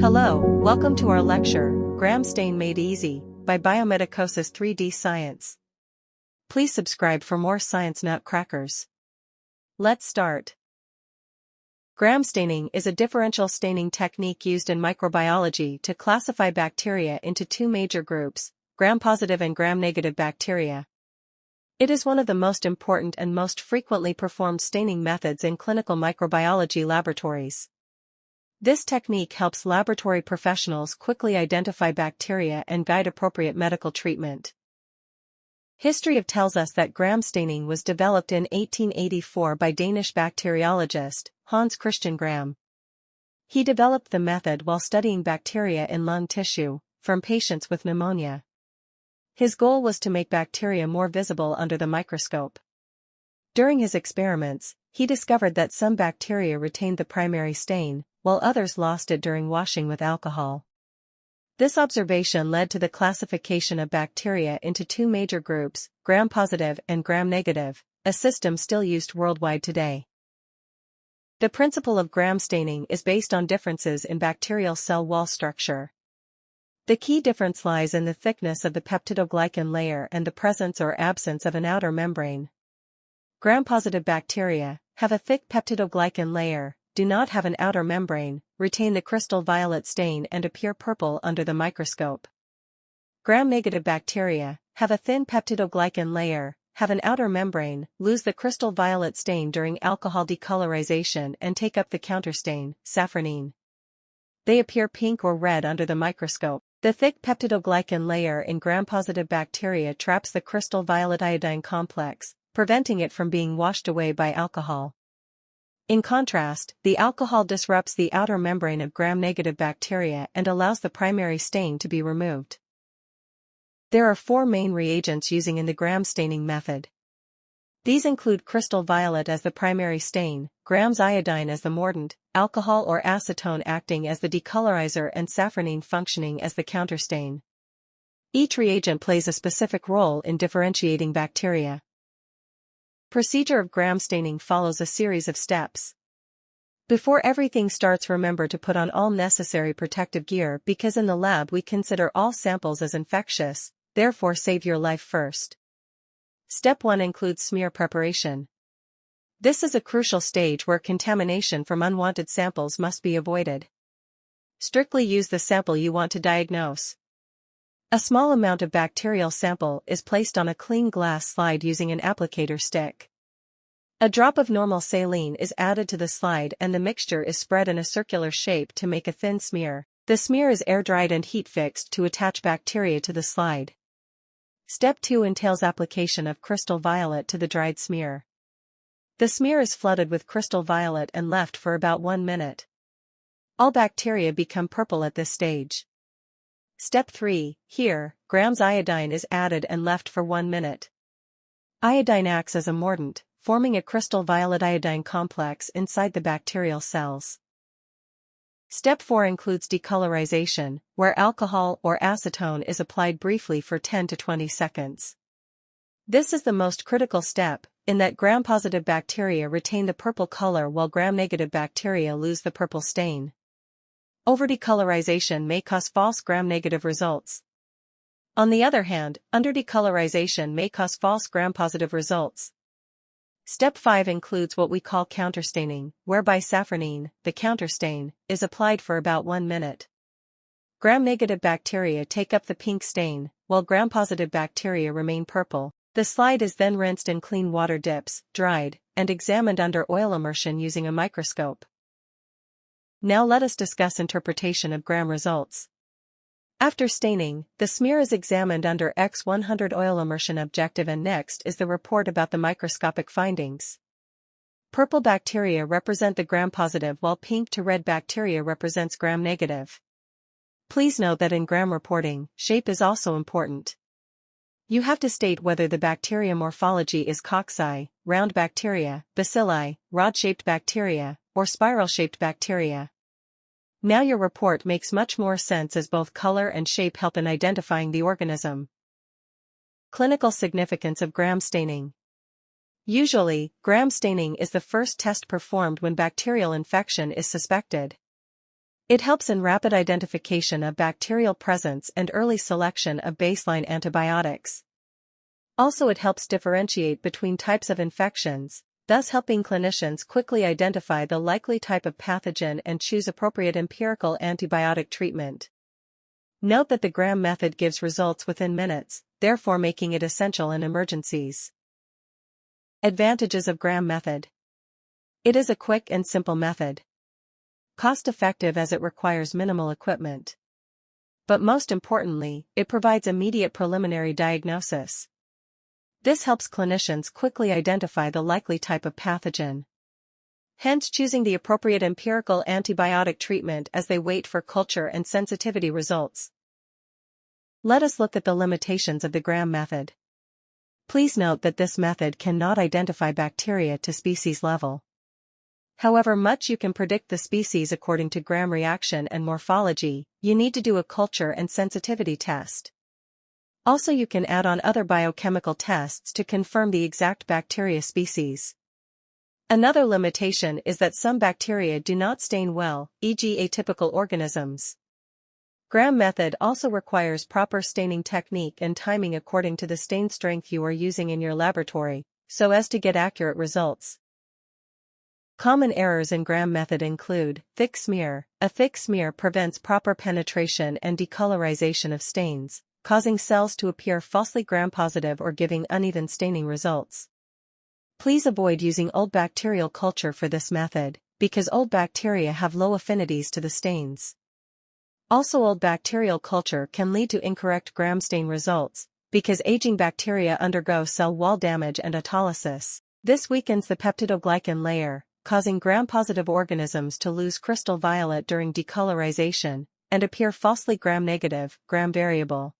Hello, welcome to our lecture, Gram Stain Made Easy, by Biomedicosis 3D Science. Please subscribe for more science nutcrackers. Let's start. Gram staining is a differential staining technique used in microbiology to classify bacteria into two major groups, gram-positive and gram-negative bacteria. It is one of the most important and most frequently performed staining methods in clinical microbiology laboratories. This technique helps laboratory professionals quickly identify bacteria and guide appropriate medical treatment. History tells us that gram staining was developed in 1884 by Danish bacteriologist, Hans Christian Gram. He developed the method while studying bacteria in lung tissue, from patients with pneumonia. His goal was to make bacteria more visible under the microscope. During his experiments, he discovered that some bacteria retained the primary stain, while others lost it during washing with alcohol. This observation led to the classification of bacteria into two major groups, gram-positive and gram-negative, a system still used worldwide today. The principle of gram staining is based on differences in bacterial cell wall structure. The key difference lies in the thickness of the peptidoglycan layer and the presence or absence of an outer membrane. Gram-positive bacteria have a thick peptidoglycan layer, do not have an outer membrane, retain the crystal violet stain and appear purple under the microscope. Gram-negative bacteria have a thin peptidoglycan layer, have an outer membrane, lose the crystal violet stain during alcohol decolorization and take up the counterstain, safranin. They appear pink or red under the microscope. The thick peptidoglycan layer in gram-positive bacteria traps the crystal violet iodine complex, preventing it from being washed away by alcohol. In contrast, the alcohol disrupts the outer membrane of gram-negative bacteria and allows the primary stain to be removed. There are four main reagents using in the gram staining method. These include crystal violet as the primary stain, grams iodine as the mordant, alcohol or acetone acting as the decolorizer and safranin functioning as the counterstain. Each reagent plays a specific role in differentiating bacteria. Procedure of gram staining follows a series of steps. Before everything starts, remember to put on all necessary protective gear because in the lab we consider all samples as infectious, therefore save your life first. Step 1 includes smear preparation. This is a crucial stage where contamination from unwanted samples must be avoided. Strictly use the sample you want to diagnose. A small amount of bacterial sample is placed on a clean glass slide using an applicator stick. A drop of normal saline is added to the slide and the mixture is spread in a circular shape to make a thin smear. The smear is air-dried and heat-fixed to attach bacteria to the slide. Step 2 entails application of crystal violet to the dried smear. The smear is flooded with crystal violet and left for about 1 minute. All bacteria become purple at this stage. Step 3, here, grams iodine is added and left for 1 minute. Iodine acts as a mordant, forming a crystal violet iodine complex inside the bacterial cells. Step 4 includes decolorization, where alcohol or acetone is applied briefly for 10 to 20 seconds. This is the most critical step, in that gram-positive bacteria retain the purple color while gram-negative bacteria lose the purple stain. Over-decolorization may cause false gram-negative results. On the other hand, under-decolorization may cause false gram-positive results. Step 5 includes what we call counterstaining, whereby safranin, the counterstain, is applied for about 1 minute. Gram-negative bacteria take up the pink stain, while gram-positive bacteria remain purple. The slide is then rinsed in clean water dips, dried, and examined under oil immersion using a microscope. Now let us discuss interpretation of gram results. After staining, the smear is examined under X100 oil immersion objective and next is the report about the microscopic findings. Purple bacteria represent the gram-positive while pink to red bacteria represents gram-negative. Please note that in gram reporting, shape is also important. You have to state whether the bacteria morphology is cocci, round bacteria, bacilli, rod-shaped bacteria, or spiral-shaped bacteria. Now your report makes much more sense as both color and shape help in identifying the organism. Clinical significance of gram staining. Usually, gram staining is the first test performed when bacterial infection is suspected. It helps in rapid identification of bacterial presence and early selection of baseline antibiotics. Also, it helps differentiate between types of infections, thus helping clinicians quickly identify the likely type of pathogen and choose appropriate empirical antibiotic treatment. Note that the Gram method gives results within minutes, therefore making it essential in emergencies. Advantages of Gram method. It is a quick and simple method. Cost-effective as it requires minimal equipment. But most importantly, it provides immediate preliminary diagnosis. This helps clinicians quickly identify the likely type of pathogen, hence choosing the appropriate empirical antibiotic treatment as they wait for culture and sensitivity results. Let us look at the limitations of the Gram method. Please note that this method cannot identify bacteria to species level. However much you can predict the species according to Gram reaction and morphology, you need to do a culture and sensitivity test. Also, you can add on other biochemical tests to confirm the exact bacteria species. Another limitation is that some bacteria do not stain well, e.g. atypical organisms. Gram method also requires proper staining technique and timing according to the stain strength you are using in your laboratory, so as to get accurate results. Common errors in Gram method include thick smear. A thick smear prevents proper penetration and decolorization of stains, causing cells to appear falsely gram-positive or giving uneven staining results. Please avoid using old bacterial culture for this method, because old bacteria have low affinities to the stains. Also, old bacterial culture can lead to incorrect Gram stain results, because aging bacteria undergo cell wall damage and autolysis. This weakens the peptidoglycan layer, causing Gram-positive organisms to lose crystal violet during decolorization, and appear falsely Gram-negative, Gram-variable.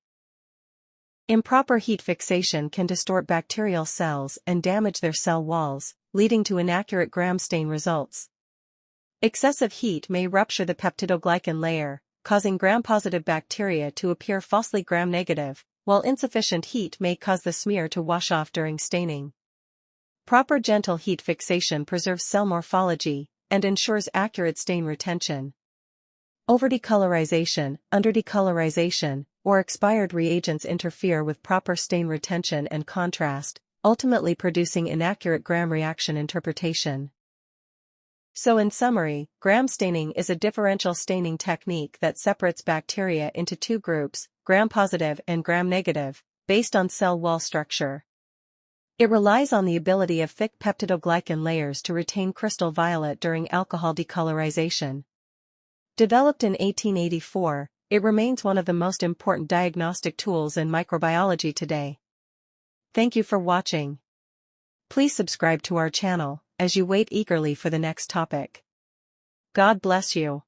Improper heat fixation can distort bacterial cells and damage their cell walls, leading to inaccurate Gram stain results. Excessive heat may rupture the peptidoglycan layer, causing Gram-positive bacteria to appear falsely Gram-negative, while insufficient heat may cause the smear to wash off during staining. Proper gentle heat fixation preserves cell morphology and ensures accurate stain retention. Over-decolorization, under-decolorization, or expired reagents interfere with proper stain retention and contrast, ultimately producing inaccurate Gram reaction interpretation. So in summary, Gram staining is a differential staining technique that separates bacteria into two groups, Gram-positive and Gram-negative, based on cell wall structure. It relies on the ability of thick peptidoglycan layers to retain crystal violet during alcohol decolorization. Developed in 1884, it remains one of the most important diagnostic tools in microbiology today. Thank you for watching. Please subscribe to our channel, as you wait eagerly for the next topic. God bless you.